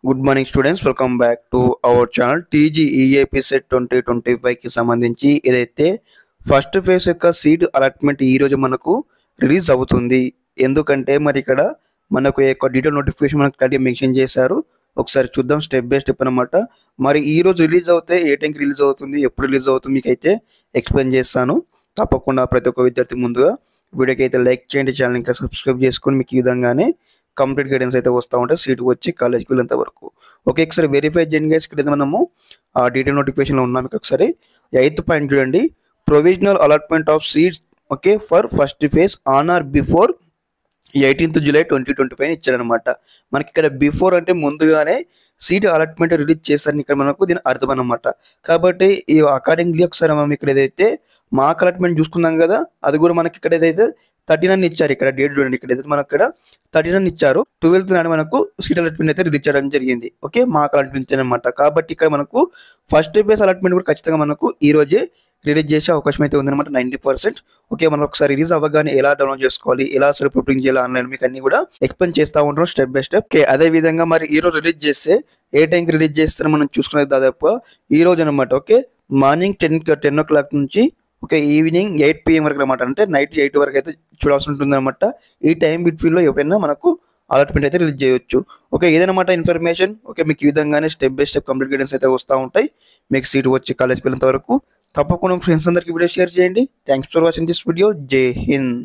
Good morning students, welcome back to our channel. TGEAP CET 2025కి సంబంధించి ఏదైతే first phase యొక్క సీట్ అలాట్మెంట్ ఈరోజు మనకు రిలీజ్ అవుతుంది. ఎందుకంటే మరి ఇక్కడ మనకు యొక్క డీటెయిల్ నోటిఫికేషన్ మనకు క్లియర్గా మెన్షన్ చేశారు. ఒకసారి చూద్దాం స్టెప్ బై స్టెప్ అనమాట. మరి ఈ రోజు రిలీజ్ అవుతే ఏ టైంకి రిలీజ్ అవుతుంది, ఎప్పుడు రిలీజ్ అవుతుంది మీకు అయితే ఎక్స్ప్లెయిన్ చేస్తాను. తప్పకుండా ప్రతి ఒక్క విద్యార్థి ముందుగా వీడియోకి అయితే లైక్ చేయండి, ఛానల్ ఇంకా సబ్స్క్రైబ్ చేసుకొని మీకు ఈ విధంగానే కంప్లీట్ గైడెన్స్ అయితే వస్తూ ఉంటాయి సీట్ వచ్చి కాలేజ్కి వెళ్ళేంత వరకు. ఓకే, ఒకసారి వెరిఫై చేయండి గైస్. ఇక్కడ మనము ఆ డీటెయిల్ నోటిఫికేషన్లో ఉన్నాం. మీకు ఒకసారి 8th పాయింట్ చూడండి, provisional allotment of seats okay for first phase on are before 18th July 2025 ఇచ్చారనమాట. మనకి ఇక్కడ బిఫోర్ అంటే ముందుగానే సీట్ అలాట్మెంట్ రిలీజ్ చేశారని ఇక్కడ మనకు దీని అర్థం అనమాట. కాబట్టి ఈ అకార్డింగ్లీ ఒకసారి మనం ఇక్కడ ఏదైతే మాక్ అలాట్మెంట్ చూసుకున్నాం కదా, అది కూడా మనకి ఇక్కడ ఏదైతే 39 ఇచ్చారు. ఇక్కడ డేట్ చూడండి, ఇక్కడ ఏదైతే మనకు ఇక్కడ 39 ఇచ్చారు. 12th నాడు మనకు సీట్ అలాట్మెంట్ అయితే రిలీజ్ చేయడం జరిగింది. ఓకే, మాక్ అలాట్మెంట్ అనమాట. కాబట్టి ఇక్కడ మనకు ఫస్ట్ ఫేజ్ అలాట్మెంట్ కూడా ఖచ్చితంగా మనకు ఈ రోజే రిలీజ్ చేసే అవకాశం అయితే ఉందన్నమాట 90%. ఓకే, మనం ఒకసారి రిలీజ్ అవ్వగానే ఎలా డౌన్లోడ్ చేసుకోవాలి, ఎలా అసలు ప్రిపేరింగ్ చేయాలి ఆన్లైన్ మీకు అన్ని కూడా ఎక్స్ప్లెయిన్ చేస్తూ ఉంటాం స్టెప్ బై స్టెప్. ఓకే, అదే విధంగా మరి ఈ రోజు రిలీజ్ చేస్తే ఏ టైంకి రిలీజ్ చేస్తారో మనం చూసుకునేది దాదాపు ఈ రోజు అనమాట. ఓకే, మార్నింగ్ 10 o'clock నుంచి ఓకే ఈవినింగ్ 8 PM వరకు అనమాట. అంటే నైట్ 8 వరకు అయితే చూడాల్సి ఉంటుంది అనమాట. ఈ టైం బిట్వీన్లో ఎవరైనా మనకు అలాట్మెంట్ అయితే రిలీజ్ చేయొచ్చు. ఓకే, ఇదనమాట ఇన్ఫర్మేషన్. ఓకే, మీకు ఈ విధంగానే step by step complete guidance అయితే వస్తూ ఉంటాయి. మీకు సీట్ వచ్చి కాలేజ్కి వెళ్ళేంత వరకు తప్పకుండా ఫ్రెండ్స్ అందరికీ వీడియో షేర్ చేయండి. Thanks for watching this video. జై హింద్.